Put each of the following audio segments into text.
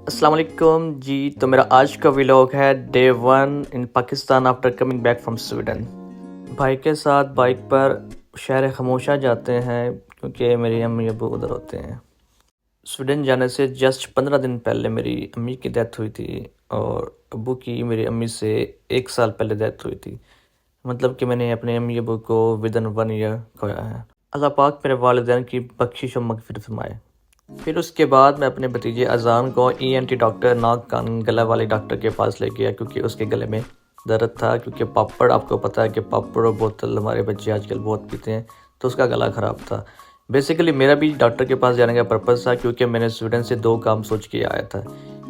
السلام علیکم جی. تو میرا آج کا ولاگ ہے day 1 in Pakistan after coming back from Sweden. بھائی کے ساتھ بائک پر شہر خموشہ جاتے ہیں کیونکہ میری امی ابو ادھر ہوتے ہیں. سویڈن جانے سے جسٹ 15 دن پہلے میری امی کی ڈیتھ ہوئی تھی اور ابو کی میری امی سے 1 سال پہلے ڈیتھ ہوئی تھی. مطلب کہ میں نے اپنے امی ابو کو ودن 1 ایئر کھویا ہے. اللہ پاک میرے والدین کی بخشش و مغفرت فرمائے. پھر اس کے بعد میں اپنے بھتیجے اذان کو ENT ڈاکٹر ناک کان گلا والے ڈاکٹر کے پاس لے گیا کیونکہ اس کے گلے میں درد تھا. کیونکہ پاپڑ آپ کو پتہ ہے کہ پاپڑ اور بوتل ہمارے بچے آج کل بہت پیتے ہیں تو اس کا گلا خراب تھا. بیسیکلی میرا بھی ڈاکٹر کے پاس جانے کا پرپس تھا کیونکہ میں نے سویڈن سے 2 کام سوچ کے آیا تھا.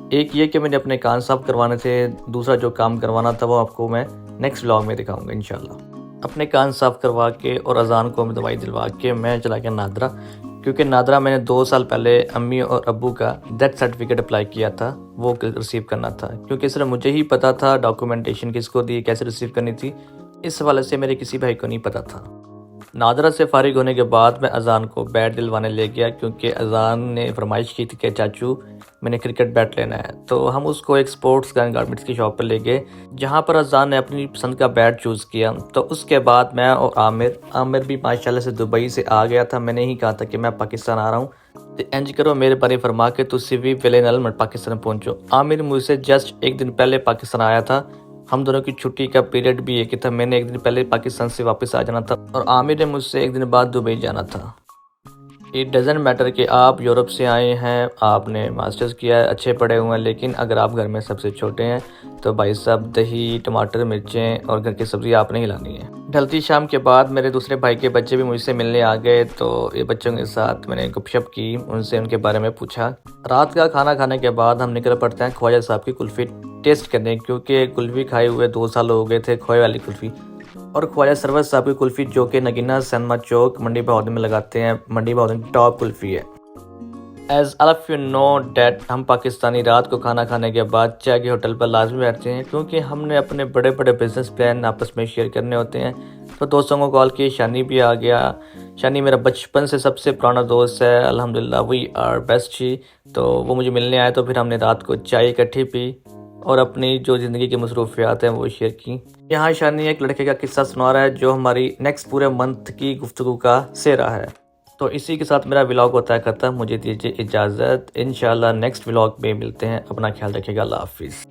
ایک یہ کہ میں نے اپنے کان صاف کروانے تھے, دوسرا جو کام کروانا تھا وہ آپ کو میں نیکسٹ ولاگ میں دکھاؤں گا انشاءاللہ. اپنے کان صاف کروا کے اور اذان کو دوائی دلوا کے میں چلا گیا نادرا کیونکہ نادرا میں نے 2 سال پہلے امی اور ابو کا ڈیتھ سرٹیفکیٹ اپلائی کیا تھا, وہ ریسیو کرنا تھا. کیونکہ صرف مجھے ہی پتا تھا ڈاکومنٹیشن کس کو دی, کیسے ریسیو کرنی تھی, اس حوالے سے میرے کسی بھائی کو نہیں پتا تھا. نادرا سے فارغ ہونے کے بعد میں اذان کو بیٹ دلوانے لے گیا کیونکہ اذان نے فرمائش کی تھی کہ چاچو میں نے کرکٹ بیٹ لینا ہے. تو ہم اس کو ایک سپورٹس گن گارمنٹس کی شاپ پر لے گئے جہاں پر اذان نے اپنی پسند کا بیٹ چوز کیا. تو اس کے بعد میں اور عامر بھی ماشاءاللہ سے دبئی سے آ گیا تھا. میں نے ہی کہا تھا کہ میں پاکستان آ رہا ہوں تو انج کرو میرے بارے فرما کے تسی بھی ویلے نال میں پاکستان پہنچو. عامر مجھ سے جسٹ 1 دن پہلے پاکستان آیا تھا. ہم دونوں کی چھٹی کا پیریڈ بھی ایک ہی تھا. میں نے 1 دن پہلے پاکستان سے واپس آ جانا تھا اور عامر نے مجھ سے 1 دن بعد دبئی جانا تھا. اٹ ڈزنٹ میٹر کہ آپ یورپ سے آئے ہیں, آپ نے ماسٹرز کیا ہے, اچھے پڑھے ہوئے ہیں, لیکن اگر آپ گھر میں سب سے چھوٹے ہیں تو بھائی صاحب دہی, ٹماٹر, مرچیں اور گھر کی سبزی آپ نے ہی لانی ہے. ڈھلتی شام کے بعد میرے دوسرے بھائی کے بچے بھی مجھ سے ملنے آ گئے تو یہ بچوں کے ساتھ میں نے گپ شپ کی, ان سے ان کے بارے میں پوچھا. رات کا کھانا کھانے کے بعد ہم نکل پڑتے ہیں خواجہ صاحب کی کلفی ٹیسٹ کرنے کیونکہ کلفی کھائے ہوئے 2 سال ہو گئے تھے, کھوئے والی کلفی. اور خواجہ سرور صاحب کی کلفی جو کہ نگینہ سینما چوک منڈی بہادر میں لگاتے ہیں, منڈی بہادر کی ٹاپ کلفی ہے. As all of you know that ہم پاکستانی رات کو کھانا کھانے کے بعد چائے کے ہوٹل پر لازمی بیٹھتے ہیں کیونکہ ہم نے اپنے بڑے بڑے بزنس پلان آپس میں شیئر کرنے ہوتے ہیں. تو دوستوں کو کال کی, شانی بھی آ گیا. شانی میرا بچپن سے سب سے پرانا دوست ہے, الحمدللہ وی آر بیسٹ ہی. تو وہ مجھے ملنے آئے تو پھر ہم نے رات کو چائے اکٹھی پی اور اپنی جو زندگی کی مصروفیات ہیں وہ شیئر کی. یہاں شانی ایک لڑکے کا قصہ سنا رہا ہے جو ہماری نیکسٹ پورے منتھ کی گفتگو کا سہرا ہے. تو اسی کے ساتھ میرا ولاگ ہوتا ہے ختم. مجھے دیجیے اجازت, انشاءاللہ نیکسٹ ولاگ میں ملتے ہیں. اپنا خیال رکھیے گا. اللہ حافظ.